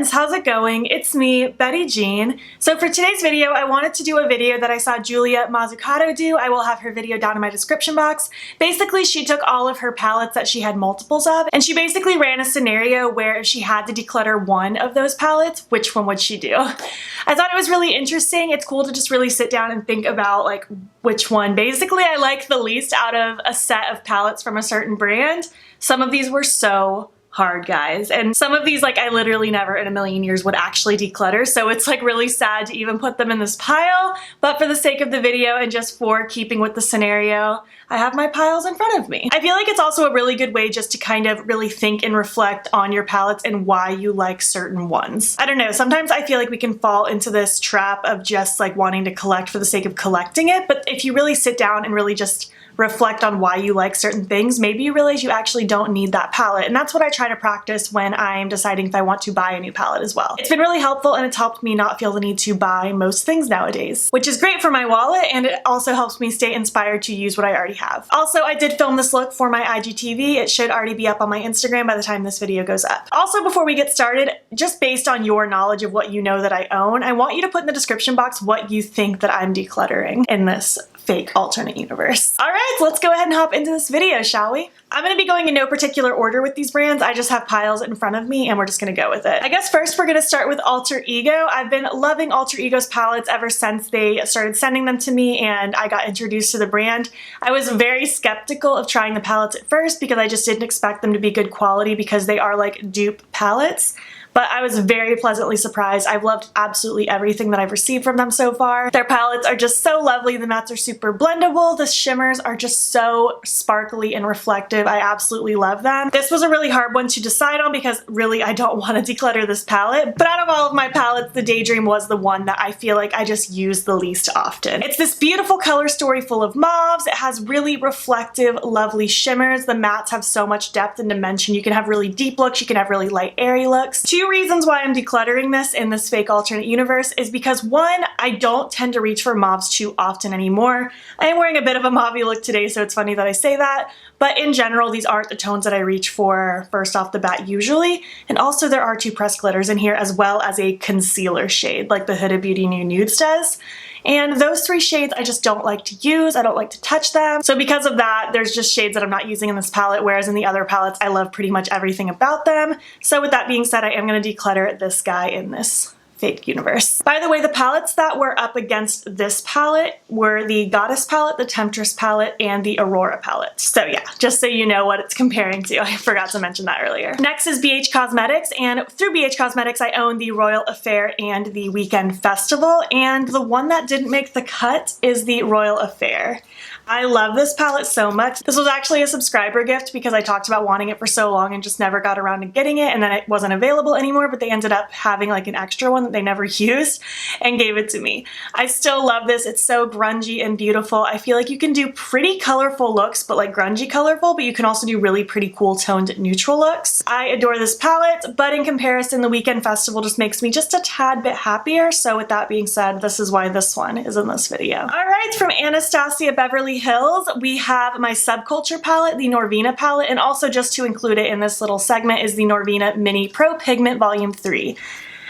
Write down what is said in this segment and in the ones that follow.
friends, how's it going? It's me, Betty Jean. So for today's video, I wanted to do a video that I saw Julia Mazzucato do. I will have her video down in my description box. Basically, she took all of her palettes that she had multiples of, and she basically ran a scenario where if she had to declutter one of those palettes, which one would she do? I thought it was really interesting. It's cool to just really sit down and think about like which one. Basically, I like the least out of a set of palettes from a certain brand. Some of these were so hard, guys, and some of these like I literally never in a million years would actually declutter, so it's like really sad to even put them in this pile, but for the sake of the video and just for keeping with the scenario, I have my piles in front of me. I feel like it's also a really good way just to kind of really think and reflect on your palettes and why you like certain ones. I don't know, sometimes I feel like we can fall into this trap of just like wanting to collect for the sake of collecting it, but if you really sit down and really just reflect on why you like certain things, maybe you realize you actually don't need that palette. And that's what I try to practice when I'm deciding if I want to buy a new palette as well. It's been really helpful and it's helped me not feel the need to buy most things nowadays, which is great for my wallet, and it also helps me stay inspired to use what I already have. Also, I did film this look for my IGTV. It should already be up on my Instagram by the time this video goes up. Also, before we get started, just based on your knowledge of what you know that I own, I want you to put in the description box what you think that I'm decluttering in this fake alternate universe. All right, so let's go ahead and hop into this video, shall we? I'm gonna be going in no particular order with these brands. I just have piles in front of me and we're just gonna go with it. I guess first we're gonna start with Alter Ego. I've been loving Alter Ego's palettes ever since they started sending them to me and I got introduced to the brand. I was very skeptical of trying the palettes at first because I just didn't expect them to be good quality because they are like dupe palettes. But I was very pleasantly surprised. I've loved absolutely everything that I've received from them so far. Their palettes are just so lovely. The mattes are super blendable. The shimmers are just so sparkly and reflective. I absolutely love them. This was a really hard one to decide on because really I don't want to declutter this palette. But out of all of my palettes, the Daydream was the one that I feel like I just use the least often. It's this beautiful color story full of mauves. It has really reflective, lovely shimmers. The mattes have so much depth and dimension. You can have really deep looks. You can have really light, airy looks. Two reasons why I'm decluttering this in this fake alternate universe is because one, I don't tend to reach for mauves too often anymore. I am wearing a bit of a mauvey look today, so it's funny that I say that, but in general, these aren't the tones that I reach for first off the bat usually, and also there are two pressed glitters in here as well as a concealer shade like the Huda Beauty New Nudes does. And those three shades I just don't like to use. I don't like to touch them. So because of that, there's just shades that I'm not using in this palette, whereas in the other palettes, I love pretty much everything about them. So with that being said, I am going to declutter this guy in this fake universe. By the way, the palettes that were up against this palette were the Goddess palette, the Temptress palette, and the Aurora palette. So yeah, just so you know what it's comparing to. I forgot to mention that earlier. Next is BH Cosmetics, and through BH Cosmetics, I own the Royal Affair and the Weekend Festival, and the one that didn't make the cut is the Royal Affair. I love this palette so much. This was actually a subscriber gift because I talked about wanting it for so long and just never got around to getting it, and then it wasn't available anymore, but they ended up having like an extra one that they never used and gave it to me. I still love this. It's so grungy and beautiful. I feel like you can do pretty colorful looks, but like grungy colorful, but you can also do really pretty cool toned neutral looks. I adore this palette, but in comparison, the Weekend Festival just makes me just a tad bit happier. So with that being said, this is why this one is in this video. All right, from Anastasia Beverly Hills, we have my Subculture palette, the Norvina palette, and also just to include it in this little segment is the Norvina Mini Pro Pigment Volume 3.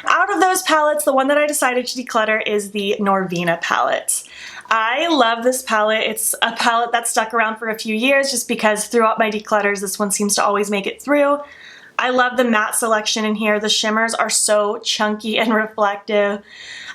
Out of those palettes, the one that I decided to declutter is the Norvina palette. I love this palette. It's a palette that stuck around for a few years just because throughout my declutters, this one seems to always make it through. I love the matte selection in here. The shimmers are so chunky and reflective.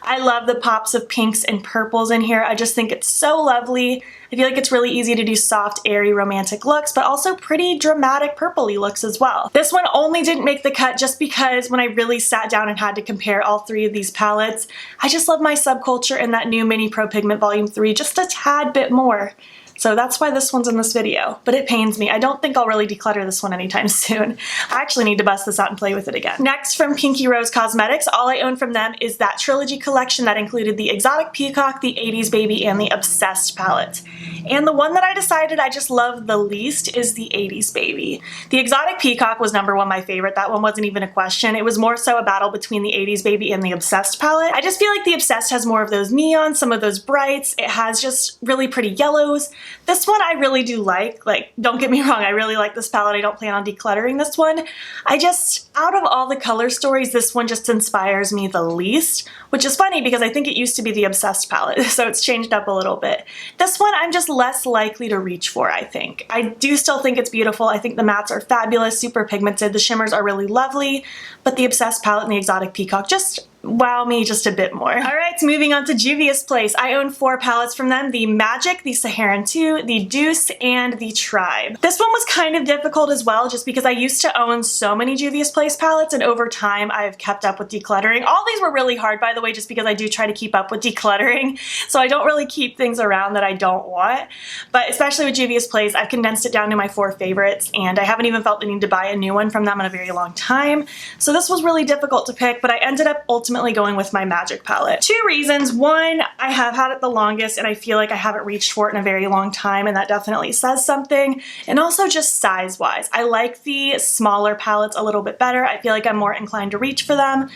I love the pops of pinks and purples in here. I just think it's so lovely. I feel like it's really easy to do soft, airy, romantic looks, but also pretty dramatic purpley looks as well. This one only didn't make the cut just because when I really sat down and had to compare all three of these palettes, I just love my Subculture and that new Mini Pro Pigment Volume 3 just a tad bit more. So that's why this one's in this video, but it pains me. I don't think I'll really declutter this one anytime soon. I actually need to bust this out and play with it again. Next, from Pinky Rose Cosmetics, all I own from them is that trilogy collection that included the Exotic Peacock, the 80s Baby, and the Obsessed palette. And the one that I decided I just love the least is the 80s Baby. The Exotic Peacock was #1 my favorite. That one wasn't even a question. It was more so a battle between the 80s Baby and the Obsessed palette. I just feel like the Obsessed has more of those neons, some of those brights. It has just really pretty yellows. This one I really do like, don't get me wrong, I really like this palette. I don't plan on decluttering this one. I just, out of all the color stories, this one just inspires me the least, which is funny because I think it used to be the Obsessed palette, so it's changed up a little bit. This one I'm just less likely to reach for, I think. I do still think it's beautiful. I think the mattes are fabulous, super pigmented. The shimmers are really lovely, but the Obsessed palette and the Exotic Peacock just wow me just a bit more. Alright, moving on to Juvia's Place. I own 4 palettes from them, the Magic, the Saharan 2, the Deuce, and the Tribe. This one was kind of difficult as well just because I used to own so many Juvia's Place palettes, and over time I've kept up with decluttering. All these were really hard, by the way, just because I do try to keep up with decluttering, so I don't really keep things around that I don't want. But especially with Juvia's Place, I've condensed it down to my 4 favorites, and I haven't even felt the need to buy a new one from them in a very long time. So this was really difficult to pick, but I ended up ultimately going with my Magic palette. 2 reasons. One, I have had it the longest and I feel like I haven't reached for it in a very long time, and that definitely says something. And also just size-wise. I like the smaller palettes a little bit better. I feel like I'm more inclined to reach for them.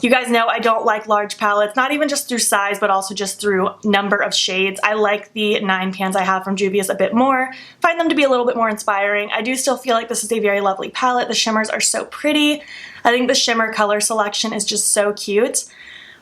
You guys know I don't like large palettes, not even just through size, but also just through number of shades. I like the 9 pans I have from Juvia's a bit more, find them to be a little bit more inspiring. I do still feel like this is a very lovely palette. The shimmers are so pretty. I think the shimmer color selection is just so cute.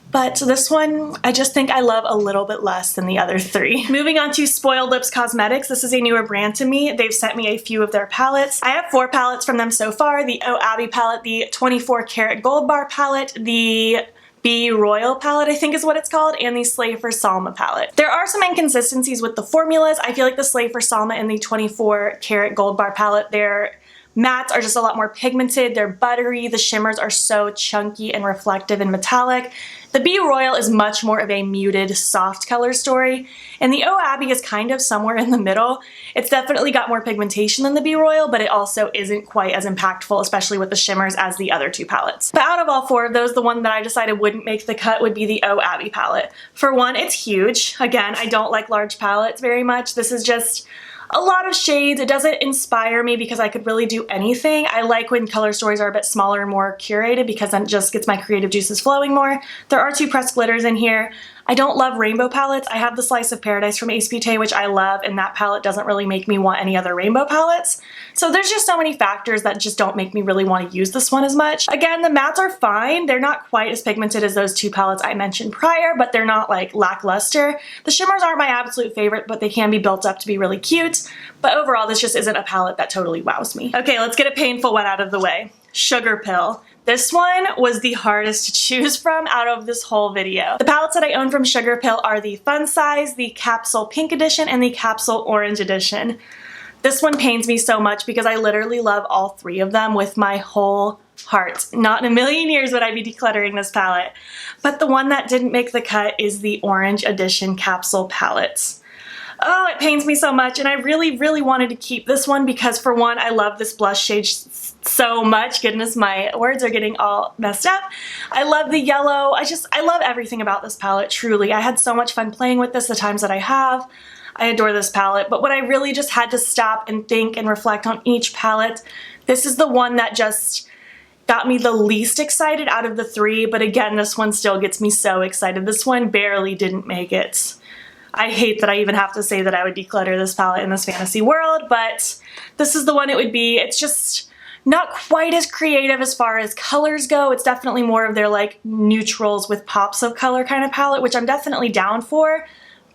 But this one, I just think I love a little bit less than the other 3. Moving on to Spoiled Lips Cosmetics. This is a newer brand to me. They've sent me a few of their palettes. I have 4 palettes from them so far. The Oh Abby palette, the 24 Karat Gold Bar palette, the Be Royal palette, I think is what it's called, and the Slay for Salma palette. There are some inconsistencies with the formulas. I feel like the Slay for Salma and the 24 Karat Gold Bar palette, their mattes are just a lot more pigmented, they're buttery, the shimmers are so chunky and reflective and metallic. The Be Royal is much more of a muted, soft color story, and the Oh Abby is kind of somewhere in the middle. It's definitely got more pigmentation than the Be Royal, but it also isn't quite as impactful, especially with the shimmers, as the other 2 palettes. But out of all 4 of those, the one that I decided wouldn't make the cut would be the Oh Abby palette. For one, it's huge. Again, I don't like large palettes very much. This is just a lot of shades. It doesn't inspire me because I could really do anything. I like when color stories are a bit smaller and more curated because then it just gets my creative juices flowing more. There are 2 pressed glitters in here. I don't love rainbow palettes. I have the Slice of Paradise from Ace Beauté, which I love, and that palette doesn't really make me want any other rainbow palettes. So there's just so many factors that just don't make me really want to use this one as much. Again, the mattes are fine. They're not quite as pigmented as those 2 palettes I mentioned prior, but they're not like lackluster. The shimmers aren't my absolute favorite, but they can be built up to be really cute. But overall, this just isn't a palette that totally wows me. Okay, let's get a painful one out of the way. Sugar Pill. This one was the hardest to choose from out of this whole video. The palettes that I own from Sugar Pill are the Fun Size, the Capsule Pink Edition, and the Capsule Orange Edition. This one pains me so much because I literally love all 3 of them with my whole heart. Not in a million years would I be decluttering this palette. But the one that didn't make the cut is the Orange Edition Capsule Palettes. Oh, it pains me so much, and I really, really wanted to keep this one because, for one, I love this blush shade so much. Goodness, my words are getting all messed up. I love the yellow. I love everything about this palette, truly. I had so much fun playing with this the times that I have. I adore this palette, but when I really just had to stop and think and reflect on each palette, this is the one that just got me the least excited out of the 3, but again, this one still gets me so excited. This one barely didn't make it. I hate that I even have to say that I would declutter this palette in this fantasy world, but this is the one it would be. It's just not quite as creative as far as colors go. It's definitely more of their like neutrals with pops of color kind of palette, which I'm definitely down for.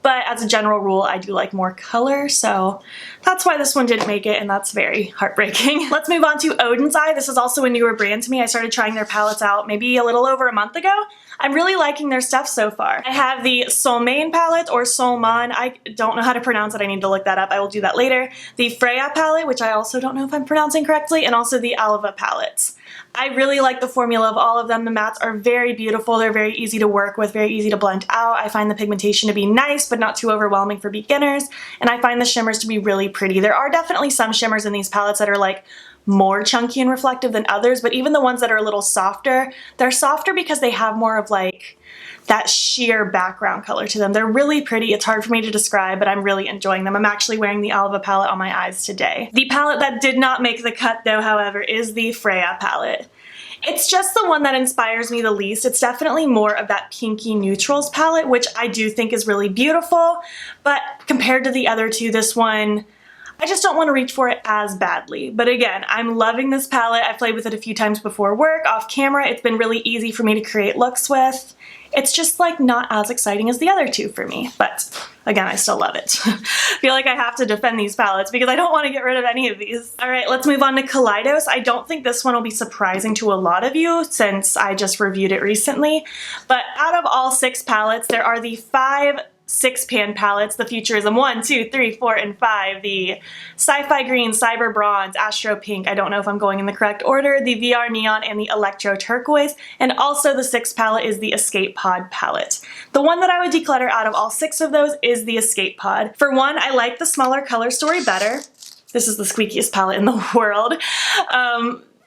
But as a general rule, I do like more color, so that's why this one didn't make it, and that's very heartbreaking. Let's move on to Odin's Eye. This is also a newer brand to me. I started trying their palettes out maybe a little over a month ago. I'm really liking their stuff so far. I have the Solmane palette, or Solman. I don't know how to pronounce it. I need to look that up. I will do that later. The Freya palette, which I also don't know if I'm pronouncing correctly, and also the Alva palettes. I really like the formula of all of them. The mattes are very beautiful. They're very easy to work with, very easy to blend out. I find the pigmentation to be nice, but not too overwhelming for beginners. And I find the shimmers to be really pretty. There are definitely some shimmers in these palettes that are like more chunky and reflective than others, but even the ones that are a little softer, they're softer because they have more of like that sheer background color to them. They're really pretty. It's hard for me to describe, but I'm really enjoying them. I'm actually wearing the Alva palette on my eyes today. The palette that did not make the cut though, however, is the Freya palette. It's just the one that inspires me the least. It's definitely more of that pinky neutrals palette, which I do think is really beautiful, but compared to the other two, this one, I just don't want to reach for it as badly. But again, I'm loving this palette. I've played with it a few times before work, off camera. It's been really easy for me to create looks with. It's just like not as exciting as the other two for me, but again, I still love it. I feel like I have to defend these palettes because I don't want to get rid of any of these. All right, let's move on to Kaleidos. I don't think this one will be surprising to a lot of you since I just reviewed it recently, but out of all 6 palettes, there are the 5 6-pan palettes. The Futurism 1, 2, 3, 4, and 5. The Sci-Fi Green, Cyber Bronze, Astro Pink, I don't know if I'm going in the correct order, the VR Neon, and the Electro Turquoise, and also the 6th palette is the Escape Pod palette. The one that I would declutter out of all 6 of those is the Escape Pod. For one, I like the smaller color story better. This is the squeakiest palette in the world.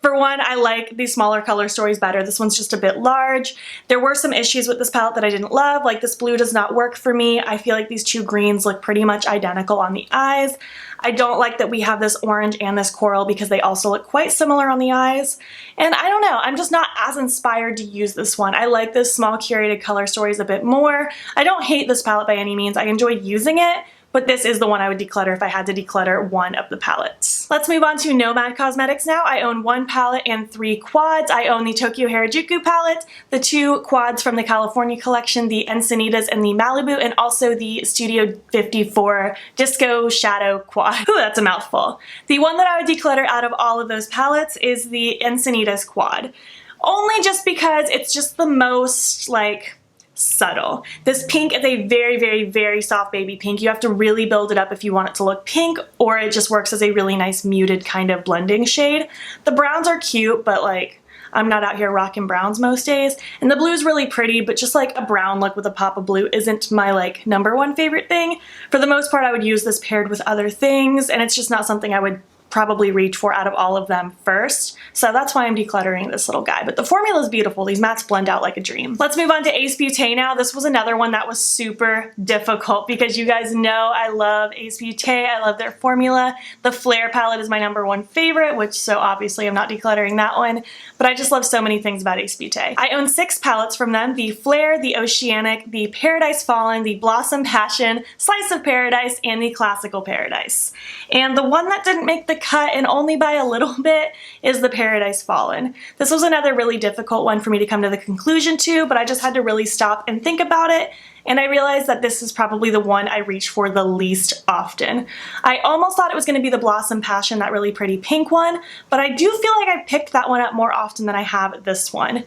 For one, I like the smaller color stories better. This one's just a bit large. There were some issues with this palette that I didn't love, like this blue does not work for me. I feel like these two greens look pretty much identical on the eyes. I don't like that we have this orange and this coral because they also look quite similar on the eyes. And I don't know, I'm just not as inspired to use this one. I like this small curated color stories a bit more. I don't hate this palette by any means. I enjoy using it, but this is the one I would declutter if I had to declutter one of the palettes. Let's move on to Nomad Cosmetics now. I own 1 palette and 3 quads. I own the Tokyo Harajuku palette, the 2 quads from the California collection, the Encinitas and the Malibu, and also the Studio 54 Disco Shadow quad. Ooh, that's a mouthful. The one that I would declutter out of all of those palettes is the Encinitas quad. Only just because it's just the most, like, subtle. This pink is a very, very, very soft baby pink. You have to really build it up if you want it to look pink, or it just works as a really nice muted kind of blending shade. The browns are cute, but like, I'm not out here rocking browns most days. And the blue is really pretty, but just like a brown look with a pop of blue isn't my like #1 favorite thing. For the most part, I would use this paired with other things, and it's just not something I would probably reach for out of all of them first. So that's why I'm decluttering this little guy. But the formula is beautiful. These mattes blend out like a dream. Let's move on to Ace Beauté now. This was another one that was super difficult because you guys know I love Ace Beauté. I love their formula. The Flare palette is my #1 favorite, which so obviously I'm not decluttering that one. But I just love so many things about Ace Beauté. I own 6 palettes from them. The Flare, the Oceanic, the Paradise Fallen, the Blossom Passion, Slice of Paradise, and the Classical Paradise. And the one that didn't make the cut, and only by a little bit, is the Paradise Fallen. This was another really difficult one for me to come to the conclusion to, but I just had to really stop and think about it, and I realized that this is probably the one I reach for the least often. I almost thought it was going to be the Blossom Passion, that really pretty pink one, but I do feel like I picked that one up more often than I have this one.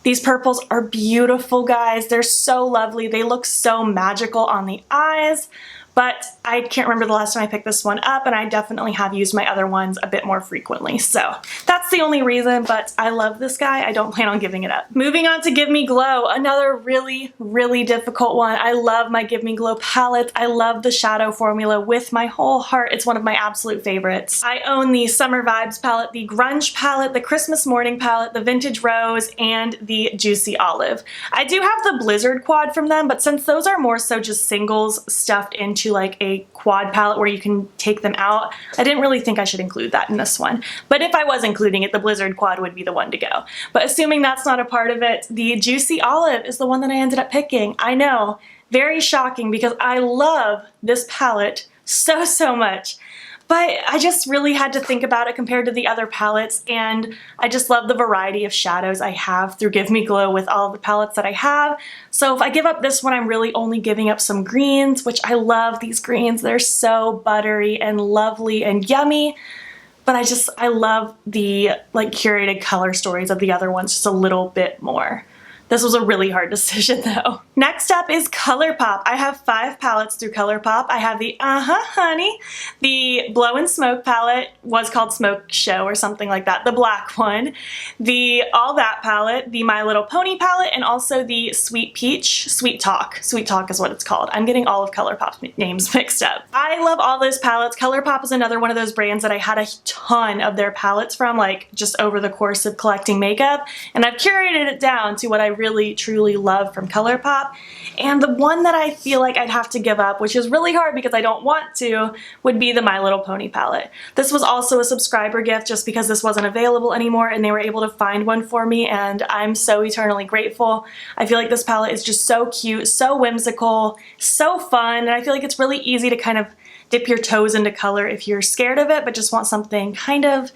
These purples are beautiful, guys. They're so lovely. They look so magical on the eyes. But I can't remember the last time I picked this one up, and I definitely have used my other ones a bit more frequently. So that's the only reason, but I love this guy. I don't plan on giving it up. Moving on to Give Me Glow, another really, really difficult one. I love my Give Me Glow palette. I love the shadow formula with my whole heart. It's one of my absolute favorites. I own the Summer Vibes palette, the Grunge palette, the Christmas Morning palette, the Vintage Rose, and the Juicy Olive. I do have the Blizzard quad from them, but since those are more so just singles stuffed into like a quad palette where you can take them out, I didn't really think I should include that in this one. But if I was including it, the Blizzard quad would be the one to go. But assuming that's not a part of it, the Juicy Olive is the one that I ended up picking. I know, very shocking because I love this palette so, so much. But I just really had to think about it compared to the other palettes, and I just love the variety of shadows I have through Give Me Glow with all of the palettes that I have. So if I give up this one, I'm really only giving up some greens, which I love these greens. They're so buttery and lovely and yummy. But I love the like curated color stories of the other ones just a little bit more. This was a really hard decision though. Next up is ColourPop. I have 5 palettes through ColourPop. I have the Honey, the Blow and Smoke palette, was called Smoke Show or something like that, the black one, the All That palette, the My Little Pony palette, and also the Sweet Peach, Sweet Talk. Sweet Talk is what it's called. I'm getting all of ColourPop's names mixed up. I love all those palettes. ColourPop is another one of those brands that I had a ton of their palettes from, like just over the course of collecting makeup, and I've curated it down to what I really truly love from ColourPop. And the one that I feel like I'd have to give up, which is really hard because I don't want to, would be the My Little Pony palette. This was also a subscriber gift just because this wasn't available anymore and they were able to find one for me, and I'm so eternally grateful. I feel like this palette is just so cute, so whimsical, so fun, and I feel like it's really easy to kind of dip your toes into color if you're scared of it but just want something kind of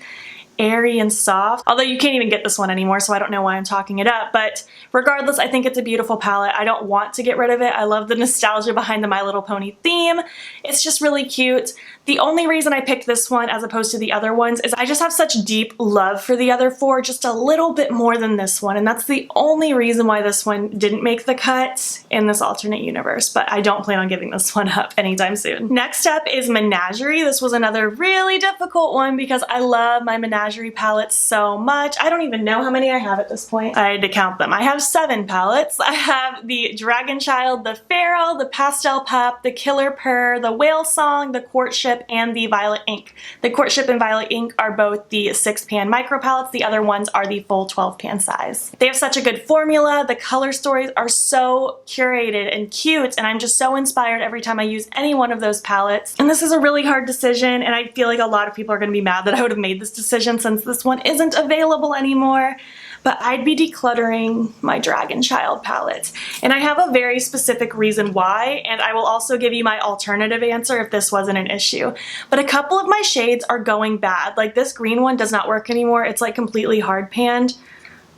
airy and soft. Although you can't even get this one anymore, so I don't know why I'm talking it up, but regardless, I think it's a beautiful palette. I don't want to get rid of it. I love the nostalgia behind the My Little Pony theme. It's just really cute. The only reason I picked this one as opposed to the other ones is I just have such deep love for the other four, just a little bit more than this one, and that's the only reason why this one didn't make the cut in this alternate universe, but I don't plan on giving this one up anytime soon. Next up is Menagerie. This was another really difficult one because I love my Menagerie palettes so much. I don't even know how many I have at this point. I had to count them. I have 7 palettes. I have the Dragon Child, the Feral, the Pastel Pup, the Killer Purr, the Whale Song, the Courtship, and the Violet Ink. The Courtship and Violet Ink are both the 6-pan micro palettes. The other ones are the full 12-pan size. They have such a good formula. The color stories are so curated and cute, and I'm just so inspired every time I use any one of those palettes. And this is a really hard decision, and I feel like a lot of people are going to be mad that I would have made this decision since this one isn't available anymore. But I'd be decluttering my Dragon Child palette. And I have a very specific reason why, and I will also give you my alternative answer if this wasn't an issue. But a couple of my shades are going bad. Like this green one does not work anymore. It's like completely hard panned.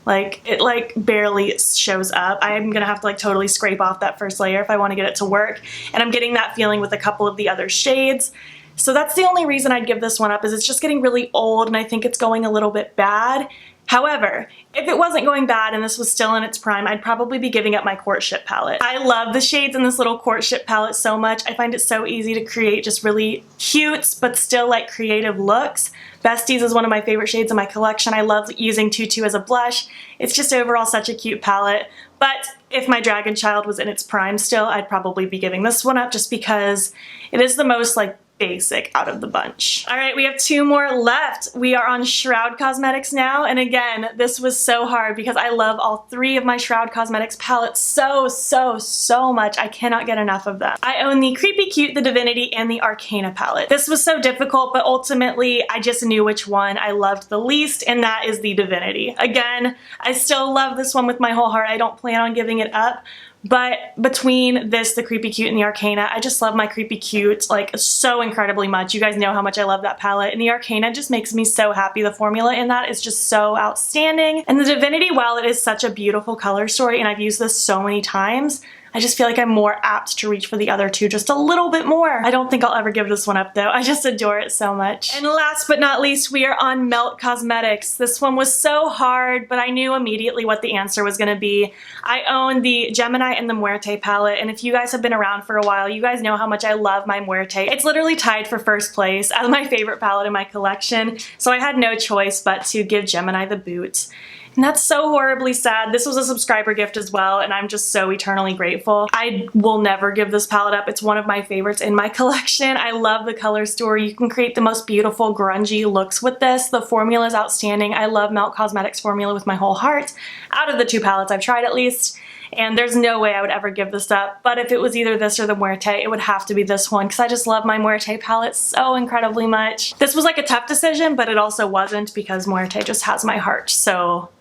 Like it like barely shows up. I'm gonna have to like totally scrape off that first layer if I want to get it to work. And I'm getting that feeling with a couple of the other shades. So that's the only reason I'd give this one up, is it's just getting really old and I think it's going a little bit bad. However, if it wasn't going bad and this was still in its prime, I'd probably be giving up my Courtship palette. I love the shades in this little Courtship palette so much. I find it so easy to create just really cute but still like creative looks. Besties is one of my favorite shades in my collection. I love using Tutu as a blush. It's just overall such a cute palette. But if my Dragon Child was in its prime still, I'd probably be giving this one up just because it is the most like basic out of the bunch. All right, we have 2 more left. We are on Shroud Cosmetics now, and again, this was so hard because I love all 3 of my Shroud Cosmetics palettes so much. I cannot get enough of them. I own the Creepy Cute, the Divinity, and the Arcana palette. This was so difficult, but ultimately, I just knew which one I loved the least, and that is the Divinity. Again, I still love this one with my whole heart. I don't plan on giving it up. But between this, the Creepy Cute, and the Arcana, I just love my Creepy Cute like so incredibly much. You guys know how much I love that palette. And the Arcana just makes me so happy. The formula in that is just so outstanding. And the Divinity, while it is such a beautiful color story, and I've used this so many times, I just feel like I'm more apt to reach for the other 2 just a little bit more. I don't think I'll ever give this one up though. I just adore it so much. And last but not least, we are on Melt Cosmetics. This one was so hard, but I knew immediately what the answer was gonna be. I own the Gemini and the Muerte palette, and if you guys have been around for a while, you guys know how much I love my Muerte. It's literally tied for first place as my favorite palette in my collection, so I had no choice but to give Gemini the boot. And that's so horribly sad. This was a subscriber gift as well, and I'm just so eternally grateful. I will never give this palette up. It's one of my favorites in my collection. I love the color story. You can create the most beautiful grungy looks with this. The formula is outstanding. I love Melt Cosmetics formula with my whole heart. Out of the 2 palettes I've tried at least. And there's no way I would ever give this up. But if it was either this or the Muerte, it would have to be this one because I just love my Muerte palette so incredibly much. This was like a tough decision, but it also wasn't because Muerte just has my heart so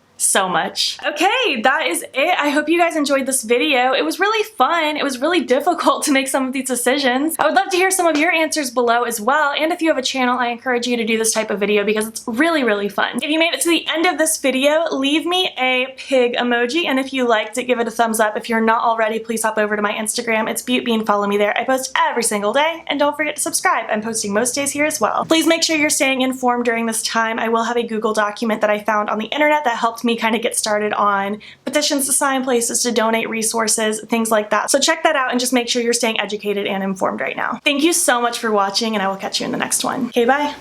much. Okay, that is it. I hope you guys enjoyed this video. It was really fun. It was really difficult to make some of these decisions. I would love to hear some of your answers below as well, and if you have a channel, I encourage you to do this type of video because it's really fun. If you made it to the end of this video, leave me a pig emoji, and if you liked it, give it a thumbs up. If you're not already, please hop over to my Instagram. It's BeautBean. Follow me there. I post every single day, and don't forget to subscribe. I'm posting most days here as well. Please make sure you're staying informed during this time. I will have a Google document that I found on the internet that helped me kind of get started on petitions to sign, places to donate, resources, things like that. So check that out and just make sure you're staying educated and informed right now. Thank you so much for watching, and I will catch you in the next one. Okay, bye.